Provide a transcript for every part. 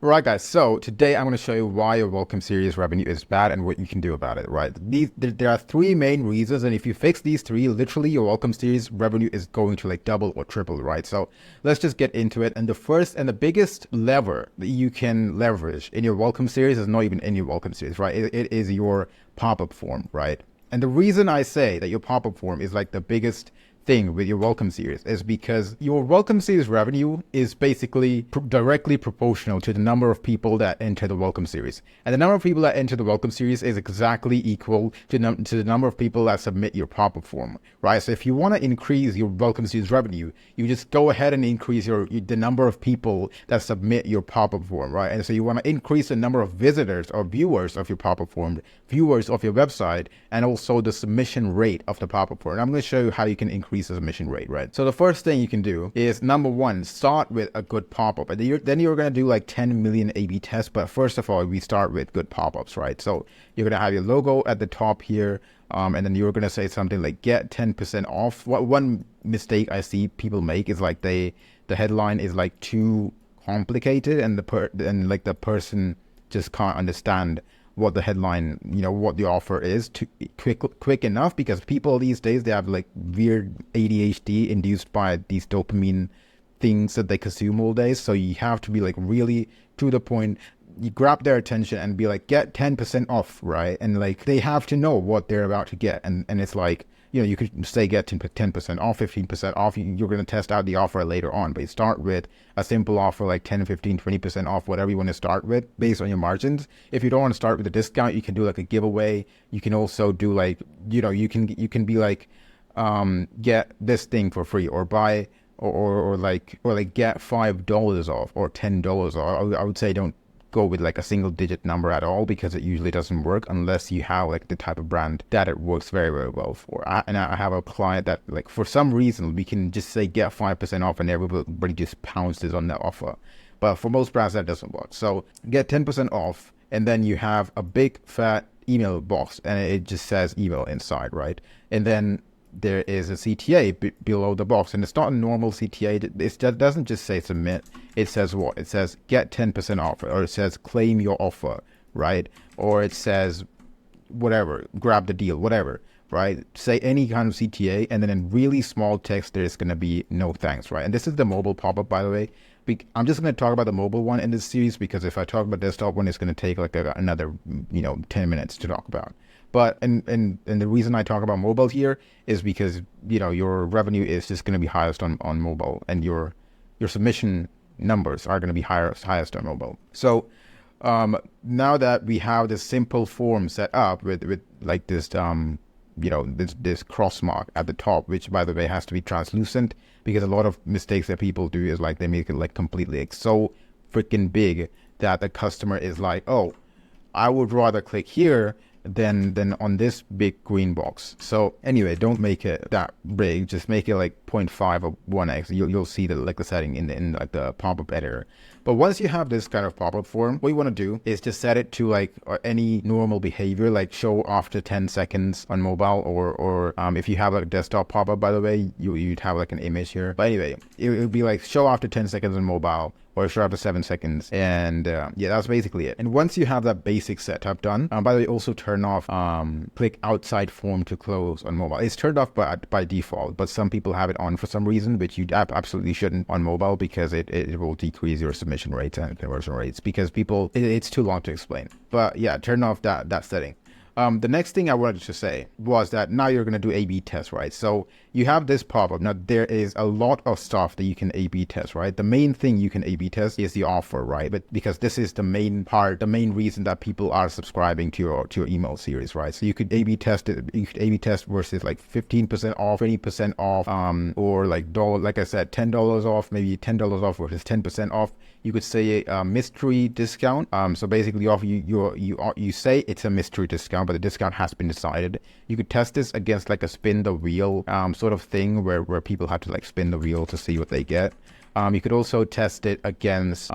Right, guys. So today I'm going to show you why your welcome series revenue is bad and what you can do about it. Right. There are three main reasons, and if you fix these three, literally your welcome series revenue is going to like double or triple. Right. So let's just get into it. And the first and the biggest lever that you can leverage in your welcome series is not even in your welcome series. Right. It is your pop-up form. Right. And the reason I say that your pop-up form is like the biggest thing with your welcome series is because your welcome series revenue is basically directly proportional to the number of people that enter the welcome series. And the number of people that enter the welcome series is exactly equal to the number of people that submit your pop-up form, right? So if you want to increase your welcome series revenue, you just go ahead and increase the number of people that submit your pop-up form, right? And so you want to increase the number of visitors or viewers of your pop-up form, viewers of your website, and also the submission rate of the pop-up form. And I'm going to show you how you can increase the submission rate, right? So the first thing you can do is, number one, start with a good pop-up. And then you're going to do like 10 million A/B tests. But first of all, we start with good pop-ups, right? So you're going to have your logo at the top here. And then you're going to say something like get 10% off. One mistake I see people make is like the headline is like too complicated, and the person just can't understand what the headline, what the offer is to quick enough, because people these days, they have like weird ADHD induced by these dopamine things that they consume all day. So you have to be like really to the point. You grab their attention and be like, get 10% off, right? And like they have to know what they're about to get. And it's like, you could say get 10% off, 15% off. You're going to test out the offer later on, but you start with a simple offer like 10, 15, 20% off, whatever you want to start with based on your margins. If you don't want to start with a discount, you can do like a giveaway. You can also do like, you can be like, get this thing for free, or buy, or like get $5 off or $10 off. I would say don't go with like a single digit number at all, because it usually doesn't work unless you have like the type of brand that it works very, very well for. And I have a client that, like, for some reason we can just say get 5% off and everybody just pounces on that offer. But for most brands that doesn't work. So get 10% off, and then you have a big fat email box and it just says email inside, right? And then there is a CTA below the box, and it's not a normal CTA. It doesn't just say submit. It says what? It says get 10% off, or it says claim your offer, right? Or it says whatever, grab the deal, whatever, right? Say any kind of CTA, and then in really small text, there's going to be no thanks, right? And this is the mobile pop-up, by the way. I'm just going to talk about the mobile one in this series, because if I talk about desktop one, it's going to take like another 10 minutes to talk about. But and the reason I talk about mobile here is because your revenue is just going to be highest on mobile, and your submission numbers are going to be highest on mobile. So now that we have this simple form set up with like this this cross mark at the top, which by the way has to be translucent, because a lot of mistakes that people do is like they make it like completely like so freaking big that the customer is like, oh, I would rather click here than on this big green box. So anyway, don't make it that big. Just make it like 0.5 or 1x. You'll see the setting in like the pop-up editor. But once you have this kind of pop-up form, what you want to do is just set it to like any normal behavior, like show after 10 seconds on mobile, or if you have like a desktop pop-up, by the way, you'd have like an image here. But anyway, it would be like show after 10 seconds on mobile, or show after 7 seconds. And yeah, that's basically it. And once you have that basic setup done, by the way, also turn off click outside form to close on mobile. It's turned off by default, but some people have it on for some reason, which you absolutely shouldn't on mobile, because it will decrease your submission rates and conversion rates, because it's too long to explain. But yeah, turn off that setting. The next thing I wanted to say was that now you're going to do A/B tests, right? So you have this pop-up. Now there is a lot of stuff that you can A/B test, right? The main thing you can A/B test is the offer, right? But because this is the main part, the main reason that people are subscribing to your email series, right? So you could A/B test it. You could A/B test versus like 15% off, 20% off, or like like I said, $10 off, maybe $10 off versus 10% off. You could say a mystery discount. So basically, you say it's a mystery discount, but the discount has been decided. You could test this against like a spin the wheel sort of thing, where people have to like spin the wheel to see what they get. You could also test it against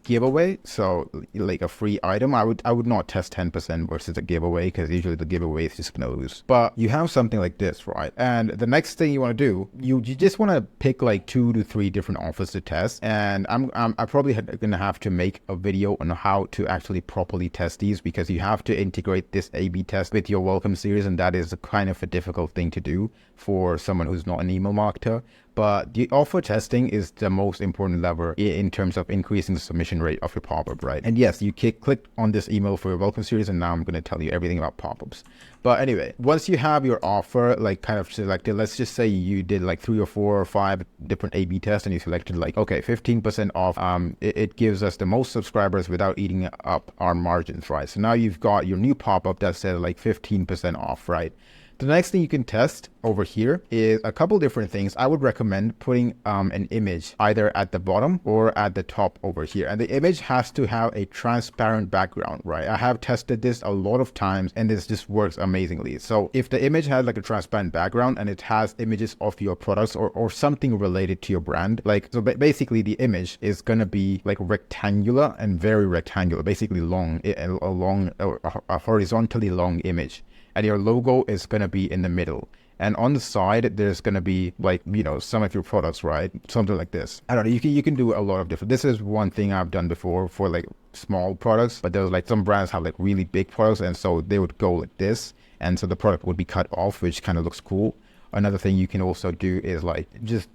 giveaway. So like a free item, I would not test 10% versus a giveaway, because usually the giveaway is just gonna lose. But you have something like this, right? And the next thing you want to do, you just want to pick like 2 to 3 different offers to test. And I probably gonna have to make a video on how to actually properly test these, because you have to integrate this A/B test with your welcome series, and that is a kind of a difficult thing to do for someone who's not an email marketer. But the offer testing is the most important lever in terms of increasing the submission rate of your pop-up, right? And yes, you click on this email for your welcome series, and now I'm going to tell you everything about pop-ups. But anyway, once you have your offer like kind of selected, let's just say you did like 3 or 4 or 5 different A/B tests, and you selected like, okay, 15% off. It gives us the most subscribers without eating up our margins, right? So now you've got your new pop-up that says like 15% off, right? The next thing you can test over here is a couple different things. I would recommend putting an image either at the bottom or at the top over here. And the image has to have a transparent background, right? I have tested this a lot of times, and this just works amazingly. So if the image has like a transparent background and it has images of your products or something related to your brand, like, so basically the image is going to be like rectangular and very rectangular, basically long, a horizontally long image. And your logo is going to be in the middle. And on the side, there's going to be like, you know, some of your products, right? Something like this. I don't know. You can do a lot of different. This is one thing I've done before for like small products, but there's like some brands have like really big products. And so they would go like this. And so the product would be cut off, which kind of looks cool. Another thing you can also do is like just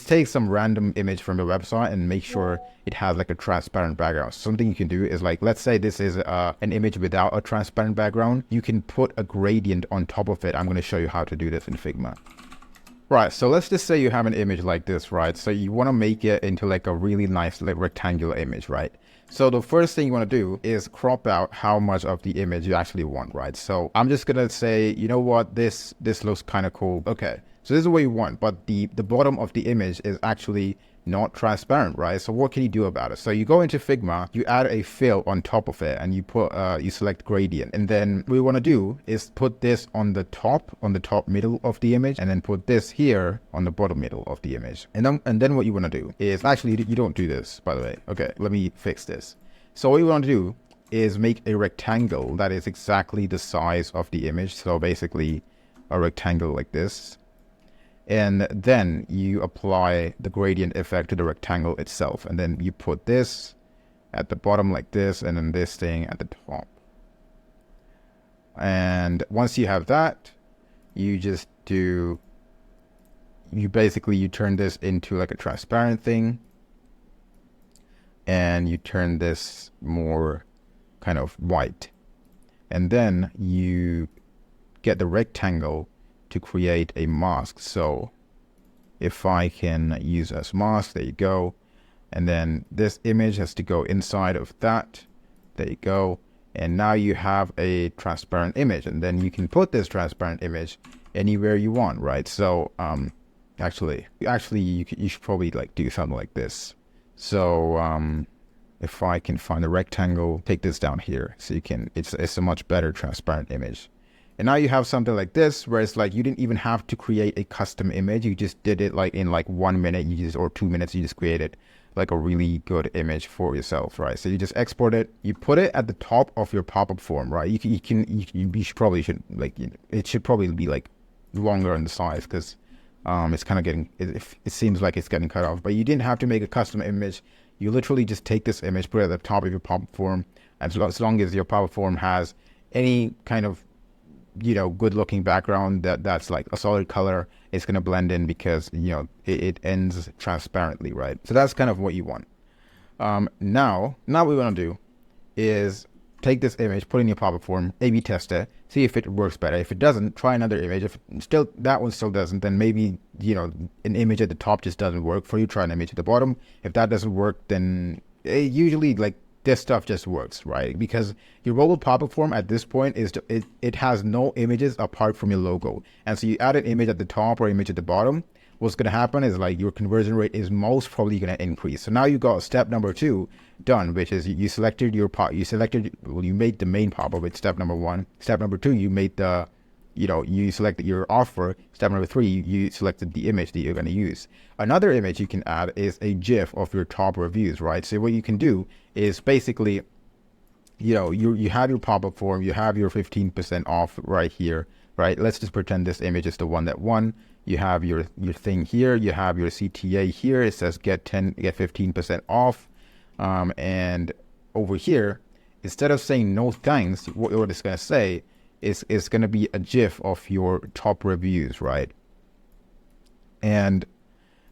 take some random image from your website and make sure it has like a transparent background. Something you can do is like, let's say this is an image without a transparent background. You can put a gradient on top of it. I'm going to show you how to do this in Figma. Right, so let's just say you have an image like this, right? So you want to make it into like a really nice like rectangular image, right? So the first thing you want to do is crop out how much of the image you actually want, right? So I'm just going to say, you know what, this looks kind of cool. Okay. So this is what you want, but the bottom of the image is actually not transparent, right? So what can you do about it? So you go into Figma, you add a fill on top of it, and you select gradient. And then what we want to do is put this on the top middle of the image, and then put this here on the bottom middle of the image. And then what you want to do is, actually you don't do this, by the way. Okay, let me fix this. So what you want to do is make a rectangle that is exactly the size of the image. So basically a rectangle like this. And then you apply the gradient effect to the rectangle itself. And then you put this at the bottom like this, and then this thing at the top. And once you have that, you turn this into like a transparent thing. And you turn this more kind of white. And then you get the rectangle to create a mask. So if I can use as mask, there you go. And then this image has to go inside of that. There you go. And now you have a transparent image, and then you can put this transparent image anywhere you want, right? So actually you should probably like do something like this. So if I can find a rectangle, take this down here, so you can, it's a much better transparent image. And now you have something like this, where it's like you didn't even have to create a custom image. You just did it like in like 1 minute, or 2 minutes, you just created like a really good image for yourself, right? So you just export it, you put it at the top of your pop-up form, right? You should probably it should probably be like longer in the size, because it's kind of getting, it seems like it's getting cut off. But you didn't have to make a custom image. You literally just take this image, put it at the top of your pop-up form. As long as your pop-up form has any kind of, you know, good looking background that's like a solid color, it's going to blend in, because, you know, it ends transparently, right? So that's kind of what you want. Now what we want to do is take this image, put it in your pop-up form, A/B test it, see if it works better. If it doesn't, try another image. If that one still doesn't, then maybe, you know, an image at the top just doesn't work for you. Try an image at the bottom. If that doesn't work, then usually like this stuff just works, right? Because your mobile pop-up form at this point it has no images apart from your logo. And so you add an image at the top or image at the bottom, what's going to happen is like your conversion rate is most probably going to increase. So now you got step number 2 done, which is you made the main pop-up with step number 1. Step number 2, you made the you selected your offer. Step number 3, you selected the image that you're going to use. Another image you can add is a GIF of your top reviews, right? So what you can do is basically, you have your pop-up form, you have your 15% off right here, right? Let's just pretend this image is the one that won. You have your thing here, you have your CTA here. It says get 15% off. And over here, instead of saying no thanks, what it's going to say is going to be a GIF of your top reviews, right? And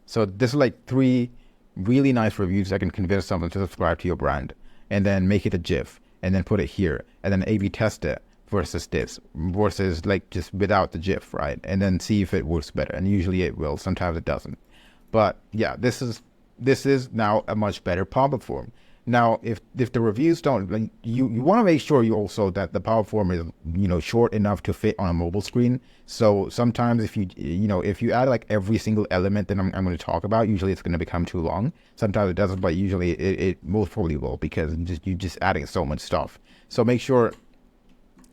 so this is like 3 really nice reviews that can convince someone to subscribe to your brand, and then make it a GIF and then put it here and then A/B test it versus like just without the GIF, right? And then see if it works better. And usually it will, sometimes it doesn't. But yeah, this is now a much better pop-up form. Now, if the reviews don't, like, you want to make sure you also that the pop-up form is, short enough to fit on a mobile screen. So sometimes if you add like every single element that I'm going to talk about, usually it's going to become too long. Sometimes it doesn't, but usually it most probably will, because you're just adding so much stuff. So make sure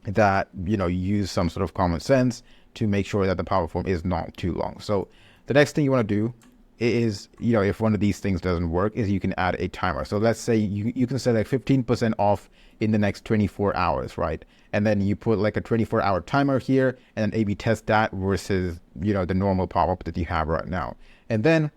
that, you use some sort of common sense to make sure that the pop-up form is not too long. So the next thing you want to do is, if one of these things doesn't work, is you can add a timer. So let's say you can set like 15% off in the next 24 hours, right? And then you put like a 24-hour timer here and then A/B test that versus, the normal pop-up that you have right now. And then,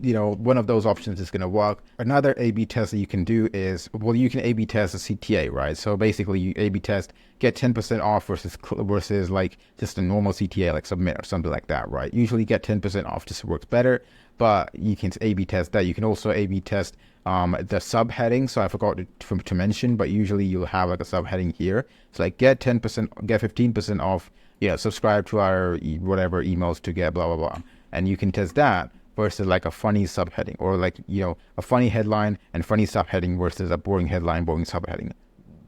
one of those options is going to work. Another A/B test that you can do is, you can A/B test a CTA, right? So basically you A/B test, get 10% off versus like just a normal CTA, like submit or something like that, right? Usually get 10% off just works better, but you can A/B test that. You can also A/B test the subheading. So I forgot to mention, but usually you'll have like a subheading here. So like get 10%, get 15% off, subscribe to our whatever emails to get blah, blah, blah. And you can test that versus like a funny subheading, or like, a funny headline and funny subheading versus a boring headline, boring subheading,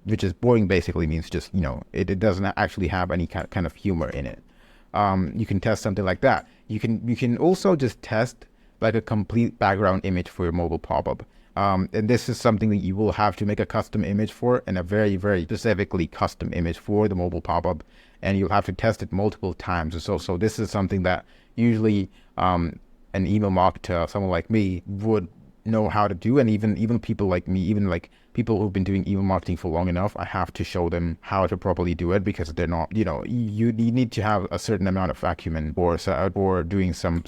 which is boring basically means just, it doesn't actually have any kind of humor in it. You can test something like that. You can also just test like a complete background image for your mobile pop-up. And this is something that you will have to make a custom image for, and a very, very specifically custom image for the mobile pop-up. And you'll have to test it multiple times. So this is something that usually, an email marketer, someone like me, would know how to do. And even people like me, even like people who've been doing email marketing for long enough, I have to show them how to properly do it, because they're not, you need to have a certain amount of acumen for doing some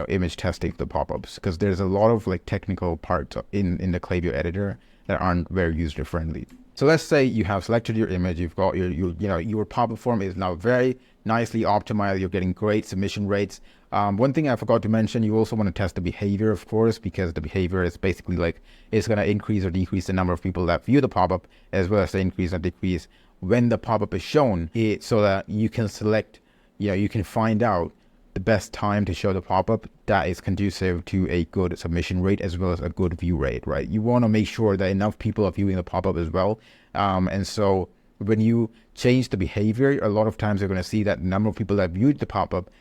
image testing of the pop-ups, because there's a lot of like technical parts in the Klaviyo editor that aren't very user friendly. So let's say you have selected your image, you've got your pop-up form is now very nicely optimized, you're getting great submission rates. One thing I forgot to mention, you also want to test the behavior, of course, because the behavior is basically like, it's going to increase or decrease the number of people that view the pop-up, as well as the increase or decrease when the pop-up is shown, so that you can select, you can find out the best time to show the pop-up that is conducive to a good submission rate as well as a good view rate, right? You want to make sure that enough people are viewing the pop-up as well. And so when you change the behavior, a lot of times you're going to see that the number of people that viewed the pop-up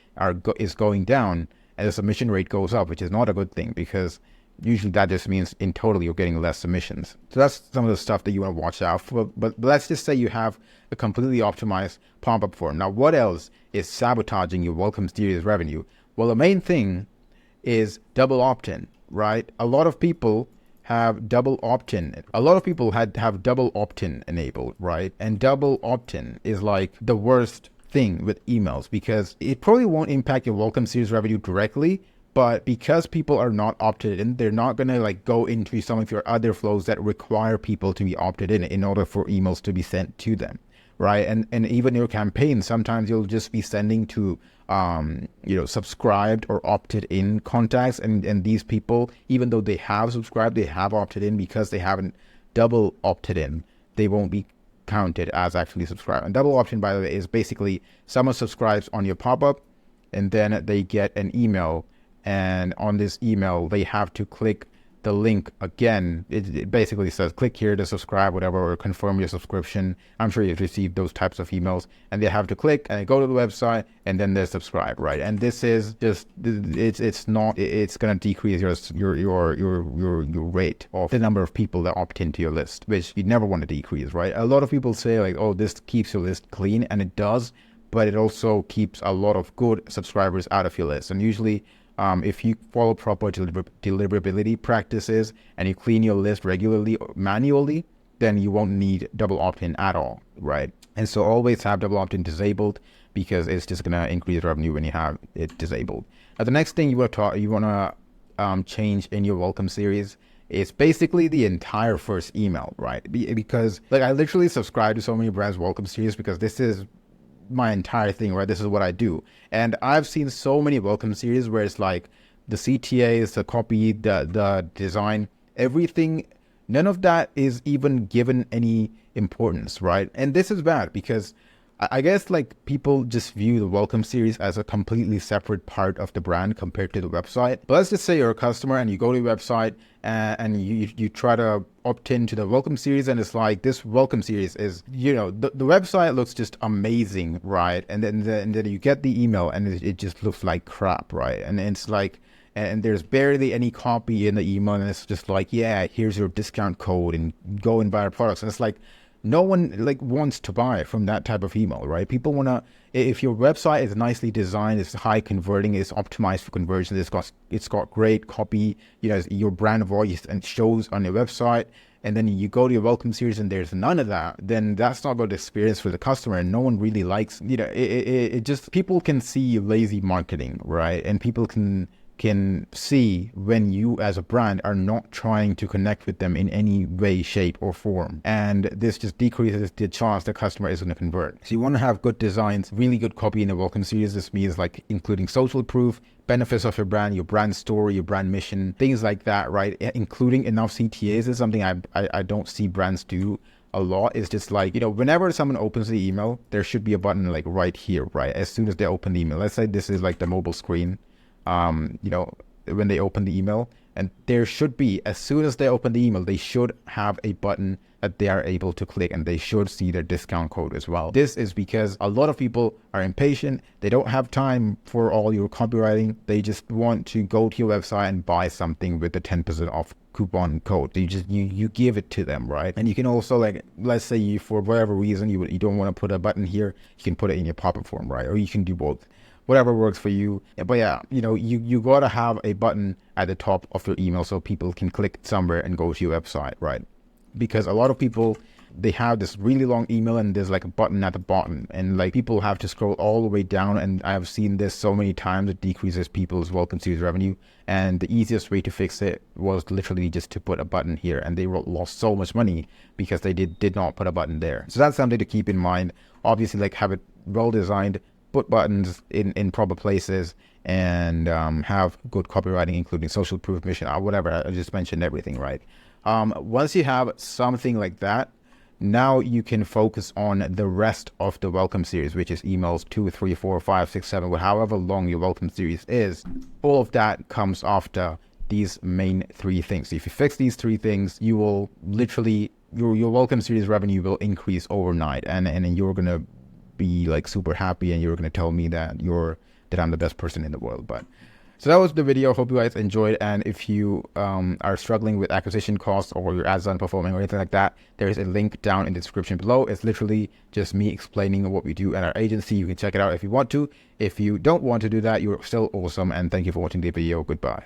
is going down, and the submission rate goes up, which is not a good thing, because usually that just means in total you're getting less submissions. So that's some of the stuff that you want to watch out for. But let's just say you have a completely optimized pop-up form. Now, what else is sabotaging your welcome series revenue? Well, the main thing is double opt-in, right? A lot of people have double opt-in. A lot of people have double opt-in enabled, right? And double opt-in is like the worst thing with emails, because it probably won't impact your welcome series revenue directly, but because people are not opted in, they're not going to like go into some of your other flows that require people to be opted in order for emails to be sent to them, right? And even your campaign, sometimes you'll just be sending to subscribed or opted in contacts, and these people, even though they have subscribed, they have opted in, because they haven't double opted in, they won't be counted as actually subscribed. And double opt-in, by the way, is basically someone subscribes on your pop-up, and then they get an email, and on this email they have to click the link again, it basically says click here to subscribe, whatever, or confirm your subscription. I'm sure you've received those types of emails, and they have to click and they go to the website and then they subscribe, right? And this is just, it's going to decrease your rate of the number of people that opt into your list, which you never want to decrease, right? A lot of people say like, oh, this keeps your list clean, and it does, but it also keeps a lot of good subscribers out of your list. And usually, if you follow proper deliverability practices and you clean your list regularly or manually, then you won't need double opt-in at all, right? And so always have double opt-in disabled, because it's just going to increase revenue when you have it disabled. The next thing you want to change in your welcome series is basically the entire first email, right? Because like I literally subscribe to so many brands' welcome series because this is my entire thing, right? This is what I do. And I've seen so many welcome series where it's like the CTAs, the copy, the design, everything, none of that is even given any importance, right? And this is bad because I guess like people just view the welcome series as a completely separate part of the brand compared to the website. But let's just say you're a customer and you go to the website and you try to opt into the welcome series, and it's like this welcome series is, you know, the website looks just amazing, right? And then you get the email and it just looks like crap, right? And it's like, and there's barely any copy in the email, and it's just like, yeah, here's your discount code and go and buy our products. And it's like, no one like wants to buy from that type of email, right? People want to, if your website is nicely designed, it's high converting, it's optimized for conversion, it's got great copy, you know, your brand voice and shows on your website, and then you go to your welcome series and there's none of that, then that's not good experience for the customer, and no one really likes, you know, it just, people can see lazy marketing, right? And people can see when you as a brand are not trying to connect with them in any way, shape or form. And this just decreases the chance the customer is going to convert. So you want to have good designs, really good copy in the welcome series. This means like including social proof, benefits of your brand story, your brand mission, things like that, right? Including enough CTAs is something I don't see brands do a lot. Is just like, you know, whenever someone opens the email, there should be a button like right here, right? As soon as they open the email, let's say this is like the mobile screen, you know, when they open the email, and there should be, as soon as they open the email, they should have a button that they are able to click, and they should see their discount code as well. This is because a lot of people are impatient. They don't have time for all your copywriting. They just want to go to your website and buy something with the 10% off coupon code. So you give it to them, right? And you can also, like, let's say you, for whatever reason, you don't want to put a button here, you can put it in your pop-up form, right? Or you can do both, whatever works for you. But yeah, you know, you gotta have a button at the top of your email so people can click somewhere and go to your website, right? Because a lot of people, they have this really long email and there's like a button at the bottom, and like people have to scroll all the way down, and I've seen this so many times. It decreases people's welcome series revenue, and the easiest way to fix it was literally just to put a button here, and they lost so much money because they did not put a button there. So that's something to keep in mind. Obviously, like, have it well designed, put buttons in proper places, and have good copywriting, including social proof, mission, or whatever. I just mentioned everything, right? Once you have something like that, now you can focus on the rest of the welcome series, which is emails 2, 3, 4, 5, 6, 7, however long your welcome series is. All of that comes after these main 3 things. So if you fix these 3 things, you will literally, your welcome series revenue will increase overnight, and you're gonna be like super happy, and you're gonna tell me that I'm the best person in the world. But so that was the video. Hope you guys enjoyed. And if you are struggling with acquisition costs, or your ads aren't performing or anything like that, there is a link down in the description below. It's literally just me explaining what we do at our agency. You can check it out if you want to. If you don't want to do that, you're still awesome. And thank you for watching the video. Goodbye.